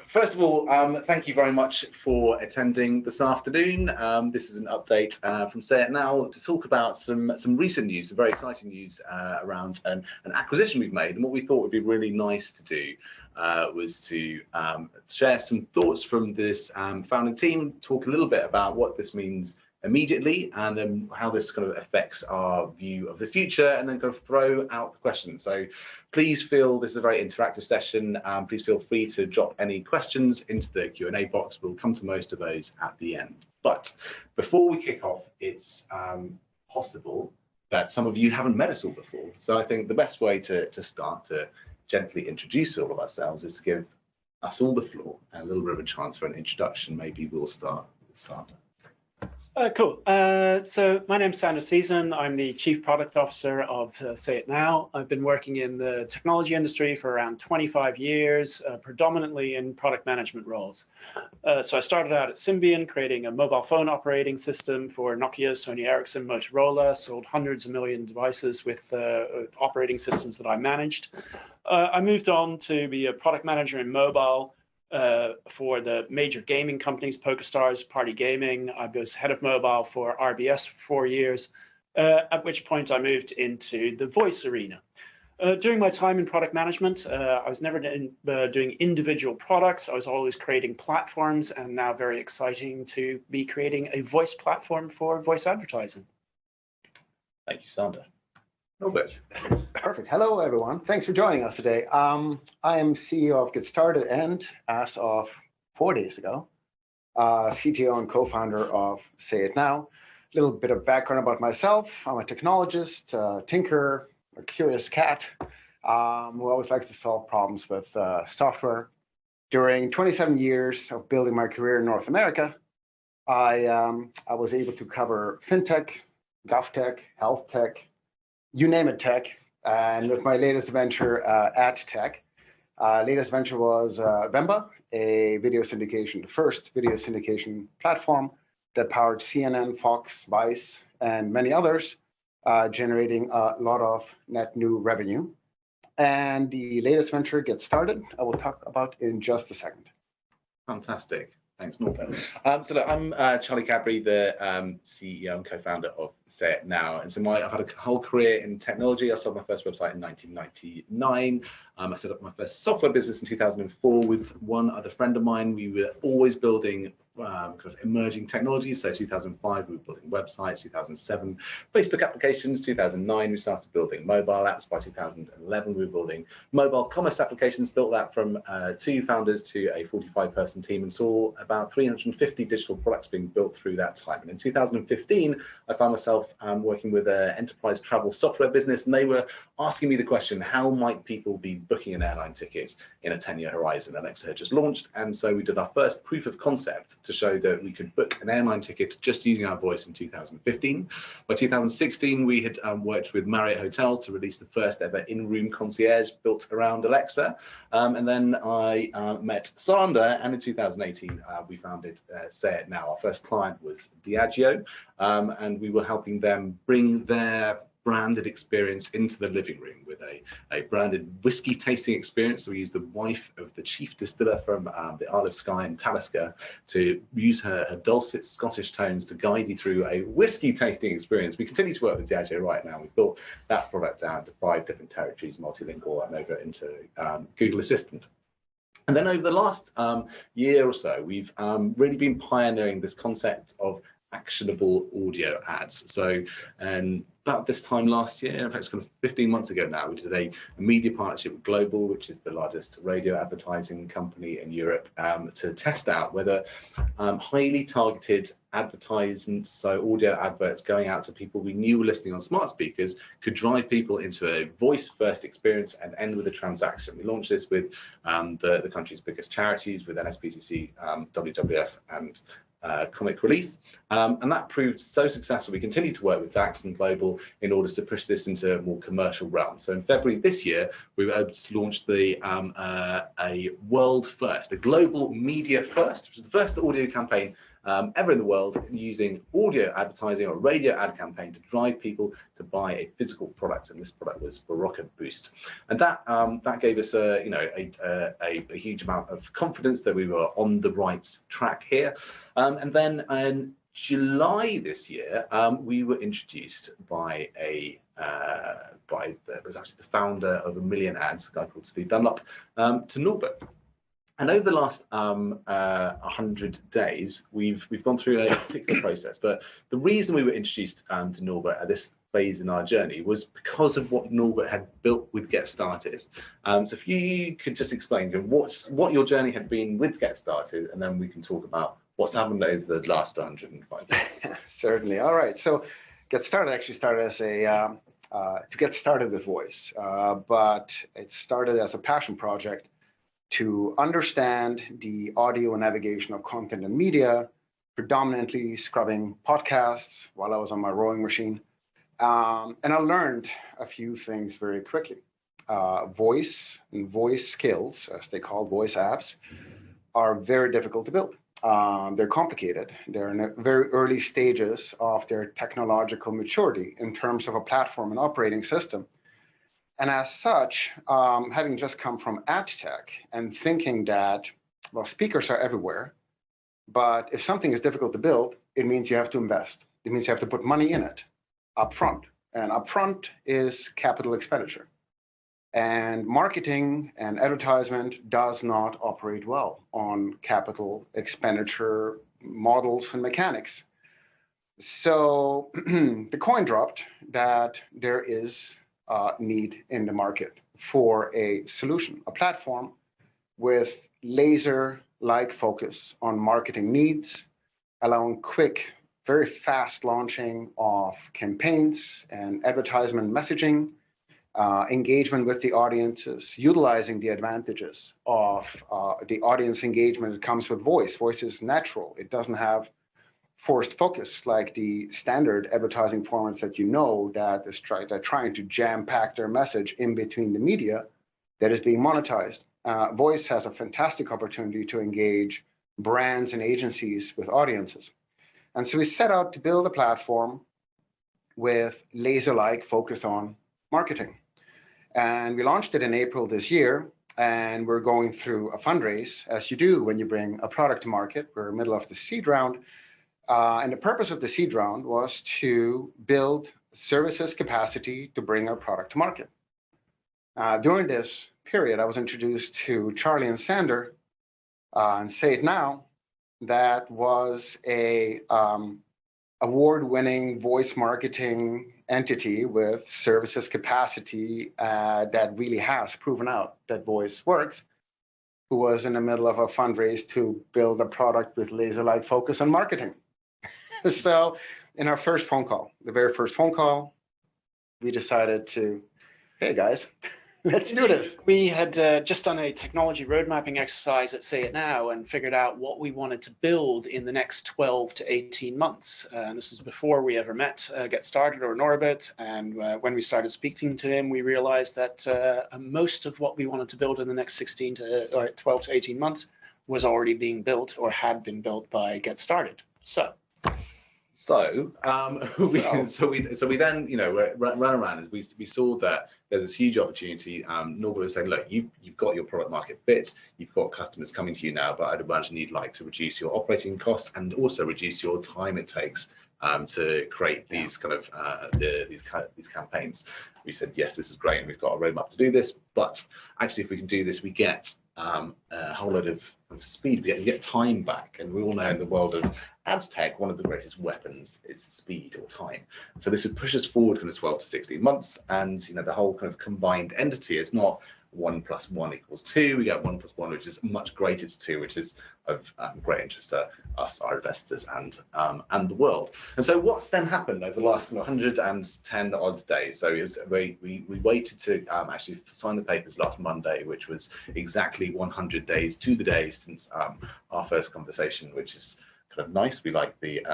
First of all, thank you very much for attending this afternoon. This is an update from Say It Now to talk about some recent news, some very exciting news around an acquisition we've made. And what we thought would be really nice to do was to share some thoughts from this founding team, talk a little bit about what this means immediately, and then how this kind of affects our view of the future, and then kind of throw out the questions. So please feel this is a very interactive session. Please feel free to drop any questions into the Q&A box. We'll come to most of those at the end. But before we kick off, it's possible that some of you haven't met us all before. So I think the best way to start to gently introduce all of ourselves is to give us all the floor and a little bit of a chance for an introduction. Maybe we'll start with Sandra. Cool. So my name's Sander Season. I'm the Chief Product Officer of Say It Now. I've been working in the technology industry for around 25 years, predominantly in product management roles. So I started out at Symbian, creating a mobile phone operating system for Nokia, Sony Ericsson, Motorola, sold hundreds of million devices with operating systems that I managed. I moved on to be a product manager in mobile, for the major gaming companies, PokerStars, Party Gaming. I was head of mobile for RBS for 4 years, at which point I moved into the voice arena. During my time in product management, I was never doing individual products. I was always creating platforms, and now very exciting to be creating a voice platform for voice advertising. Thank you, Sandra. Norbert. Perfect. Hello, everyone. Thanks for joining us today. I am CEO of GetStarted, and as of 4 days ago, CTO and co-founder of Say It Now. A little bit of background about myself. I'm a technologist, tinkerer, a curious cat who always likes to solve problems with software. During 27 years of building my career in North America, I was able to cover fintech, govtech, health tech, you name it tech, and with my latest venture, ad tech. Latest venture was Vemba, a video syndication, the first video syndication platform that powered CNN, Fox, Vice, and many others, generating a lot of net new revenue. And the latest venture, GetStarted, I will talk about in just a second. Fantastic. Thanks, Norbert. So look, I'm Charlie Cadbury, the CEO and co-founder of Say It Now. And so I've had a whole career in technology. I started my first website in 1999. I set up my first software business in 2004 with one other friend of mine. We were always building kind of emerging technologies. So 2005, we were building websites. 2007, Facebook applications. 2009, we started building mobile apps. By 2011, we were building mobile commerce applications. Built that from 2 founders to a 45-person team, and saw about 350 digital products being built through that time. And in 2015, I found myself working with an enterprise travel software business, and they were asking me the question, how might people be booking an airline ticket in a 10-year horizon? Alexa had just launched, and so we did our first proof of concept to show that we could book an airline ticket just using our voice in 2015. By 2016, we had worked with Marriott Hotels to release the first ever in-room concierge built around Alexa. And then I met Sandra, and in 2018, we founded Say It Now. Our first client was Diageo, and we were helping them bring their branded experience into the living room with a branded whiskey tasting experience. So we used the wife of the chief distiller from the Isle of Skye in Talisker to use her dulcet Scottish tones to guide you through a whiskey tasting experience. We continue to work with Diageo right now. We've built that product down to 5 different territories, multilingual, and over into Google Assistant. And then over the last year or so, we've really been pioneering this concept of actionable audio ads. So about this time last year, in fact it's kind of 15 months ago now, we did a media partnership with Global, which is the largest radio advertising company in Europe, to test out whether highly targeted advertisements, so audio adverts going out to people we knew were listening on smart speakers, could drive people into a voice first experience and end with a transaction. We launched this with the country's biggest charities, with NSPCC, WWF, and Comic Relief, and that proved so successful. We continue to work with DAX and Global in order to push this into a more commercial realm. So in February this year, we were able to launch a world first, a global media first, which is the first audio campaign ever in the world, using audio advertising or radio ad campaign to drive people to buy a physical product, and this product was Barocca Boost, and that gave us a huge amount of confidence that we were on the right track here, and then in July this year, we were introduced by it was actually the founder of A Million Ads, a guy called Steve Dunlop, to Norbert. And over the last 100 days, we've gone through a particular process. But the reason we were introduced to Norbert at this phase in our journey was because of what Norbert had built with GetStarted. So if you could just explain what your journey had been with GetStarted, and then we can talk about what's happened over the last 105 days. Certainly. All right. So GetStarted actually started as to get started with voice, but it started as a passion project to understand the audio navigation of content and media, predominantly scrubbing podcasts while I was on my rowing machine. And I learned a few things very quickly. Voice and voice skills, as they call voice apps, are very difficult to build. They're complicated. They're in the very early stages of their technological maturity in terms of a platform and operating system. And as such, having just come from ad tech and thinking that, well, speakers are everywhere, but if something is difficult to build, it means you have to invest. It means you have to put money in it upfront. And upfront is capital expenditure. And marketing and advertisement does not operate well on capital expenditure models and mechanics. So the coin dropped that there is need in the market for a solution, a platform with laser-like focus on marketing needs, allowing quick, very fast launching of campaigns and advertisement messaging, engagement with the audiences, utilizing the advantages of the audience engagement that comes with voice. Voice is natural. It doesn't have forced focus like the standard advertising formats that they're trying to jam-pack their message in between the media that is being monetized. Voice has a fantastic opportunity to engage brands and agencies with audiences. And so we set out to build a platform with laser-like focus on marketing. And we launched it in April this year, and we're going through a fundraise, as you do when you bring a product to market. We're in the middle of the seed round. And the purpose of the seed round was to build services capacity to bring our product to market. During this period, I was introduced to Charlie and Sander and Say It Now. That was a award-winning voice marketing entity with services capacity that really has proven out that voice works, who was in the middle of a fundraise to build a product with laser-like focus on marketing. So in our first phone call, the very first phone call, we decided to, hey guys, let's do this. We had just done a technology road mapping exercise at Say It Now and figured out what we wanted to build in the next 12 to 18 months. And this was before we ever met GetStarted or Norbert. And when we started speaking to him, we realized that most of what we wanted to build in the next 12 to 18 months was already being built or had been built by GetStarted. So we then, ran around and we saw that there's this huge opportunity. Norbert was saying, look, you've got your product market fit, you've got customers coming to you now, but I'd imagine you'd like to reduce your operating costs and also reduce your time it takes to create these kind of these campaigns. We said, yes, this is great, and we've got a roadmap to do this. But actually, if we can do this, we get a whole lot of speed. We get time back, and we all know in the world of ads tech, one of the greatest weapons is speed or time. So this would push us forward kind of 12 to 16 months, and the whole kind of combined entity is not 1 + 1 = 2. We get 1 + 1, which is much greater to 2, which is of great interest to us, our investors, and the world. And so what's then happened over the last 110 odd days? So we waited to actually sign the papers last Monday, which was exactly 100 days to the day since our first conversation, which is kind of nice. We like the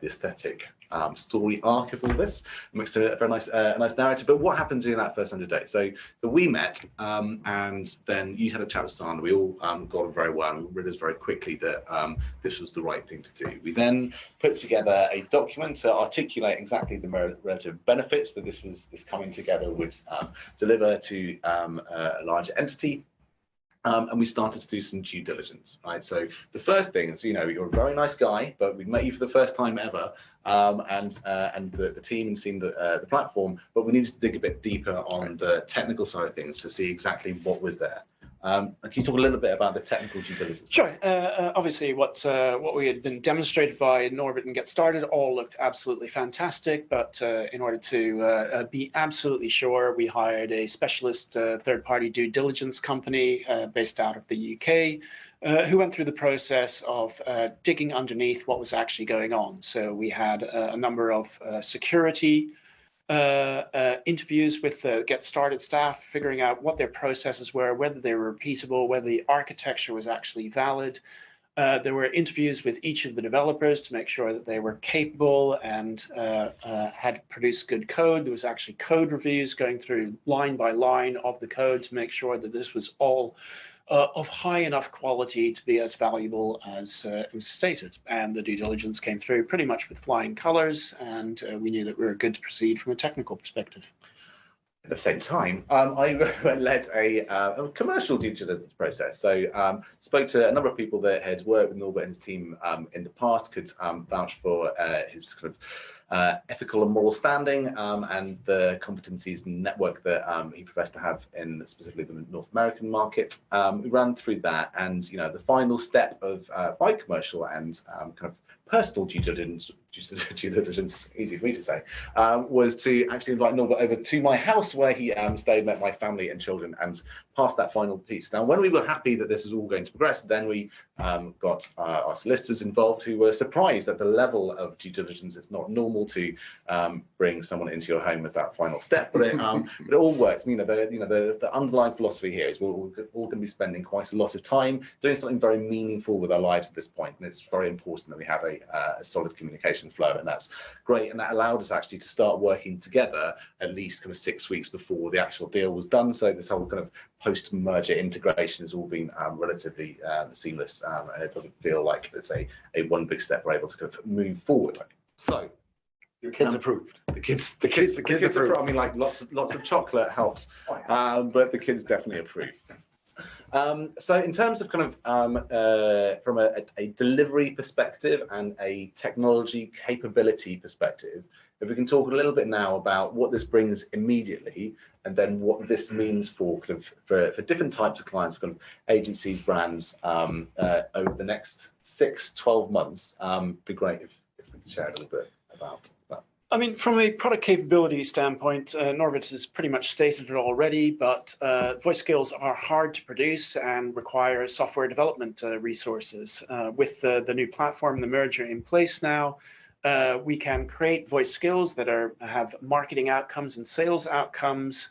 aesthetic story arc of all this, mixed a very nice narrative. But what happened during that first 100 days? So we met, and then you had a chat with Sandra. We all got on very well, and we realized very quickly that this was the right thing to do. We then put together a document to articulate exactly the relative benefits that this coming together would deliver to a larger entity. And we started to do some due diligence, right? So the first thing is, you're a very nice guy, but we met you for the first time ever, and the team and seen the platform, but we needed to dig a bit deeper on the technical side of things to see exactly what was there. Can you talk a little bit about the technical due diligence? Sure. Obviously, what we had been demonstrated by Norbert and GetStarted all looked absolutely fantastic. But in order to be absolutely sure, we hired a specialist third-party due diligence company based out of the UK, who went through the process of digging underneath what was actually going on. So we had a number of security interviews with the GetStarted staff, figuring out what their processes were, whether they were repeatable, whether the architecture was actually valid. There were interviews with each of the developers to make sure that they were capable and had produced good code. There was actually code reviews going through line by line of the code to make sure that this was all of high enough quality to be as valuable as it was stated. And the due diligence came through pretty much with flying colors, and we knew that we were good to proceed from a technical perspective. At the same time, I led a commercial due diligence process. So spoke to a number of people that had worked with Norbert and his team in the past, could vouch for his kind of ethical and moral standing, and the competencies and network that he professed to have in specifically the North American market. We ran through that, and the final step of by commercial and kind of personal due diligence, easy for me to say, was to actually invite Norbert over to my house where he stayed, met my family and children, and passed that final piece. Now, when we were happy that this was all going to progress, then we got our solicitors involved, who were surprised at the level of due diligence. It's not normal to bring someone into your home as that final step, but it all works. The underlying philosophy here is we're all going to be spending quite a lot of time doing something very meaningful with our lives at this point, and it's very important that we have a solid communication flow, and that's great. And that allowed us actually to start working together at least kind of 6 weeks before the actual deal was done. So this whole kind of post-merger integration has all been relatively seamless, and it doesn't feel like it's a one big step. We're able to kind of move forward. So your kids approved. The kids approved. I mean, like lots of chocolate helps, but the kids definitely approve. So in terms of kind of from a delivery perspective and a technology capability perspective, if we can talk a little bit now about what this brings immediately, and then what this means for kind of for different types of clients, kind of agencies, brands, over the next 6-12 months, be great if we could share a little bit about that. I mean, from a product capability standpoint, Norbert has pretty much stated it already, but voice skills are hard to produce and require software development resources. With the new platform, the merger in place now, we can create voice skills that have marketing outcomes and sales outcomes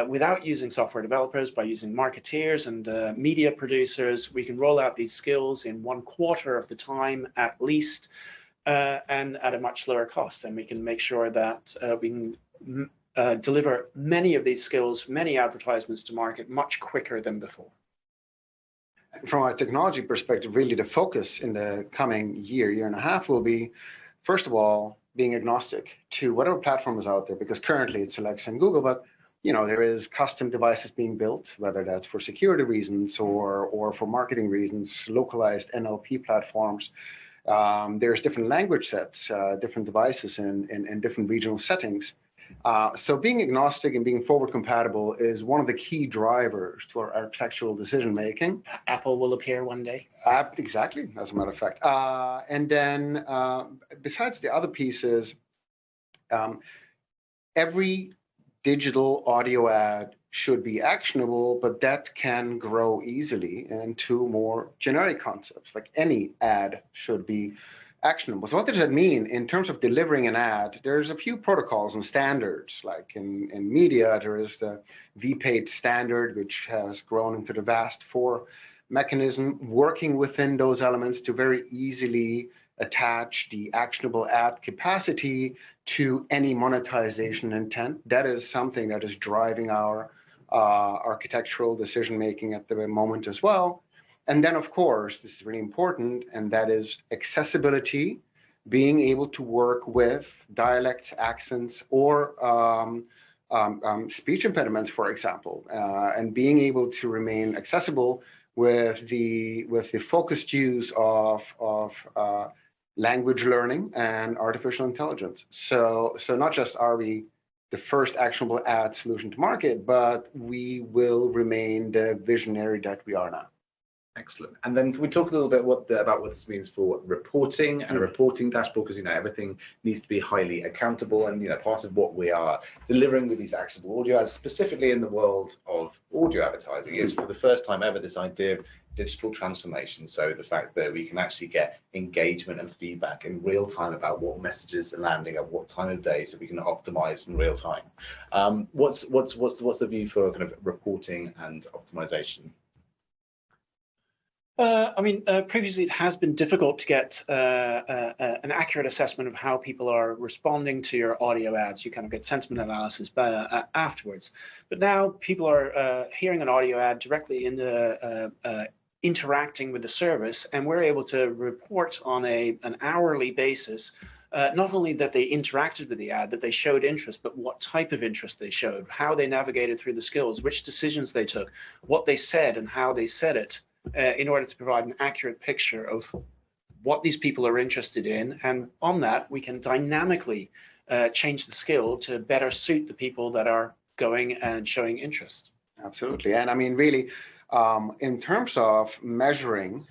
without using software developers. By using marketeers and media producers, we can roll out these skills in 1/4 of the time at least, and at a much lower cost. And we can make sure that we can deliver many of these skills, many advertisements to market much quicker than before. From a technology perspective, really the focus in the coming year and a half will be, first of all, being agnostic to whatever platform is out there, because currently it's Alexa and Google, but there is custom devices being built, whether that's for security reasons or for marketing reasons, localized NLP platforms. There's different language sets, different devices in different regional settings. So being agnostic and being forward compatible is one of the key drivers to our architectural decision making. Apple will appear one day. Exactly, as a matter of fact. And then besides the other pieces, every digital audio ad should be actionable, but that can grow easily into more generic concepts, like any ad should be actionable. So what does that mean in terms of delivering an ad? There's a few protocols and standards, like in media, there is the VPAID standard, which has grown into the VAST4 mechanism, working within those elements to very easily attach the actionable ad capacity to any monetization intent. That is something that is driving our architectural decision making at the moment as well. And then, of course, this is really important, and that is accessibility, being able to work with dialects, accents, or speech impediments, for example, and being able to remain accessible with the focused use of language learning and artificial intelligence. So not just are we the first actionable ad solution to market, but we will remain the visionary that we are now. Excellent. And then can we talk a little bit about what this means for reporting and a reporting dashboard? Because everything needs to be highly accountable, and part of what we are delivering with these actionable audio ads, specifically in the world of audio advertising, is for the first time ever this idea of digital transformation. So the fact that we can actually get engagement and feedback in real time about what messages are landing at what time of day, so we can optimize in real time. What's the view for kind of reporting and optimization? Previously it has been difficult to get an accurate assessment of how people are responding to your audio ads. You kind of get sentiment analysis afterwards. But now people are hearing an audio ad directly in the interacting with the service, and we're able to report on an hourly basis not only that they interacted with the ad, that they showed interest, but what type of interest they showed, how they navigated through the skills, which decisions they took, what they said and how they said it. In order to provide an accurate picture of what these people are interested in. And on that, we can dynamically change the skill to better suit the people that are going and showing interest. Absolutely. And really, in terms of measuring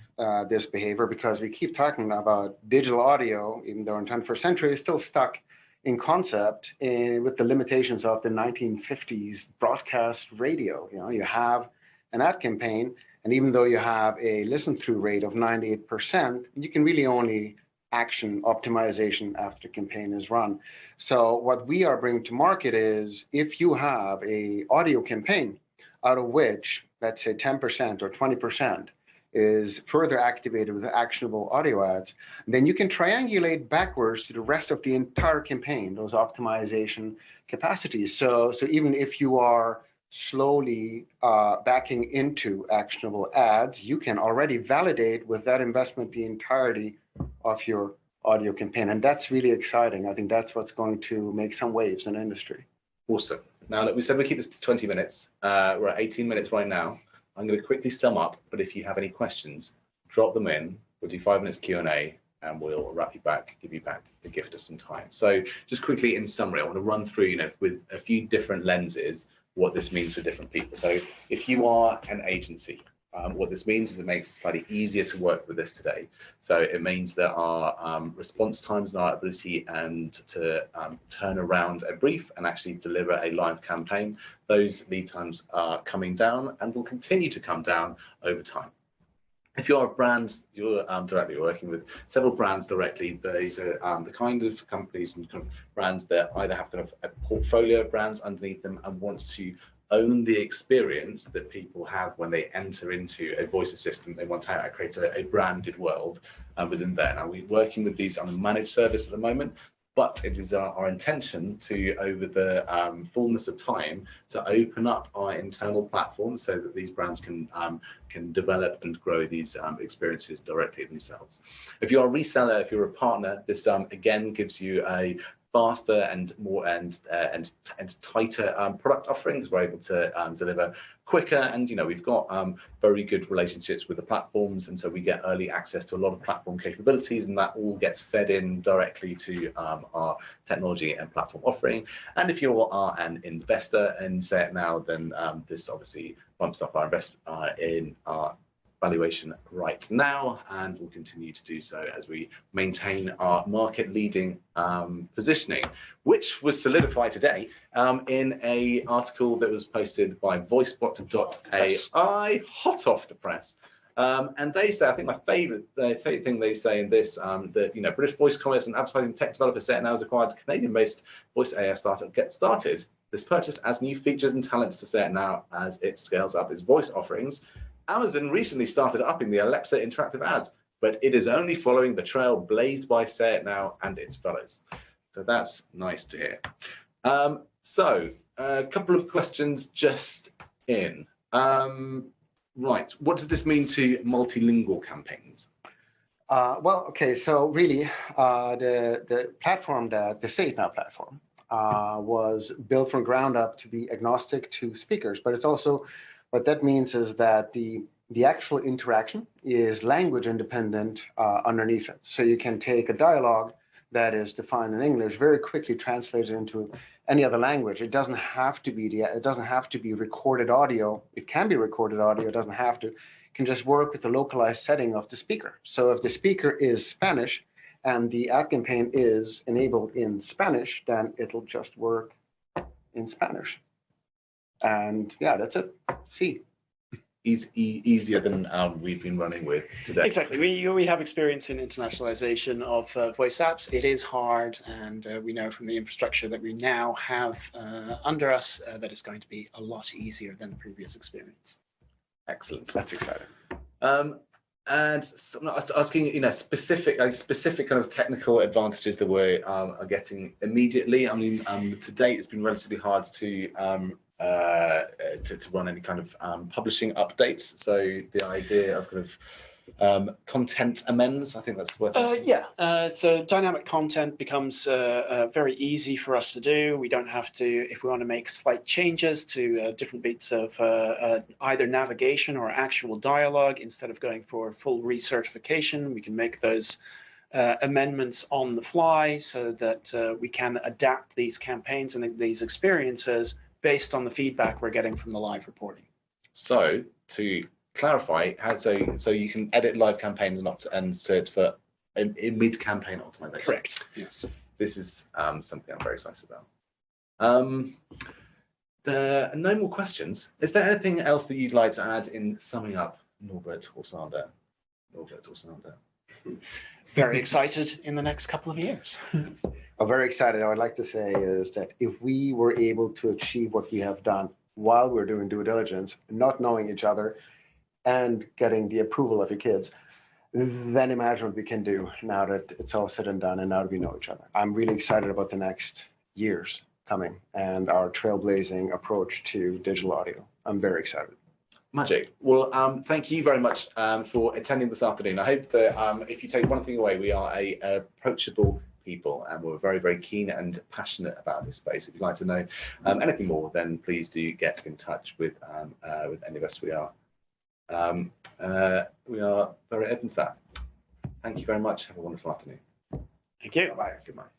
this behavior, because we keep talking about digital audio, even though in 21st century is still stuck in concept with the limitations of the 1950s broadcast radio. You have an ad campaign, and even though you have a listen-through rate of 98%, you can really only action optimization after the campaign is run. So what we are bringing to market is, if you have a audio campaign out of which, let's say 10% or 20% is further activated with actionable audio ads, then you can triangulate backwards to the rest of the entire campaign, those optimization capacities. So even if you are slowly backing into actionable ads, you can already validate with that investment the entirety of your audio campaign. And that's really exciting. I think that's what's going to make some waves in the industry. Awesome. Now, look, we said we keep this to 20 minutes. We're at 18 minutes right now. I'm going to quickly sum up, but if you have any questions, drop them in. We'll do 5 minutes Q&A, and we'll wrap you back, give you back the gift of some time. So just quickly in summary, I want to run through, with a few different lenses, what this means for different people. So if you are an agency, what this means is it makes it slightly easier to work with us today. So it means that our response times and our ability to turn around a brief and actually deliver a live campaign, those lead times are coming down and will continue to come down over time. If you're a brand, you're directly working with several brands directly. These are the kind of companies and kind of brands that either have kind of a portfolio of brands underneath them and wants to own the experience that people have when they enter into a voice assistant. They want to create a branded world within there. Now, we're working with these on a managed service at the moment, but it is our intention to, over the fullness of time, to open up our internal platform so that these brands can develop and grow these experiences directly themselves. If you're a reseller, if you're a partner, this again gives you a faster and more and tighter product offerings. We're able to deliver quicker, and we've got very good relationships with the platforms, and so we get early access to a lot of platform capabilities, and that all gets fed in directly to our technology and platform offering. And if you are an investor in Say It Now, then this obviously bumps up our investment in our valuation right now, and will continue to do so as we maintain our market leading positioning, which was solidified today in an article that was posted by voicebot.ai, hot off the press. And they say, I think my favorite thing they say in this, that British voice commerce and advertising tech developer Say It Now has acquired Canadian-based voice AI startup GetStarted. This purchase adds new features and talents to Say It Now as it scales up its voice offerings. Amazon recently started upping the Alexa interactive ads but it is only following the trail blazed by Say It Now and its fellows. So that's nice to hear. So a couple of questions just in. Right, what does this mean to multilingual campaigns? Well, okay, so really, the platform, the Say It Now platform, was built from ground up to be agnostic to speakers, but it's also, what that means is that the actual interaction is language independent underneath it. So you can take a dialogue that is defined in English, very quickly translate it into any other language. It doesn't have to be recorded audio. It can be recorded audio. It doesn't have to. It can just work with the localized setting of the speaker. So if the speaker is Spanish and the ad campaign is enabled in Spanish, then it'll just work in Spanish. And yeah, that's it. See. Easier than we've been running with today. Exactly. We have experience in internationalization of voice apps. It is hard, and we know from the infrastructure that we now have under us that it's going to be a lot easier than the previous experience. Excellent. That's exciting. And so I'm not asking, specific kind of technical advantages that we are getting immediately. I mean, to date, it's been relatively hard to run any kind of publishing updates. So the idea of kind of content amends, I think that's worth it. So dynamic content becomes very easy for us to do. We don't have to, if we want to make slight changes to different bits of either navigation or actual dialogue, instead of going for full recertification, we can make those amendments on the fly so that we can adapt these campaigns and these experiences based on the feedback we're getting from the live reporting. So to clarify, so you can edit live campaigns and search for in mid-campaign optimization. Correct. Yes. This is something I'm very excited about. There are no more questions. Is there anything else that you'd like to add in summing up, Norbert or Sander? Very excited in the next couple of years. I'm very excited. I would like to say is that if we were able to achieve what we have done while we're doing due diligence, not knowing each other and getting the approval of your kids, then imagine what we can do now that it's all said and done and now that we know each other. I'm really excited about the next years coming and our trailblazing approach to digital audio. I'm very excited. Magic. Well, thank you very much for attending this afternoon. I hope that if you take one thing away, we are a approachable people and we're very, very keen and passionate about this space. If you'd like to know anything more, then please do get in touch with any of us. We are very open to that. Thank you very much. Have a wonderful afternoon. Thank you. Bye. Goodbye.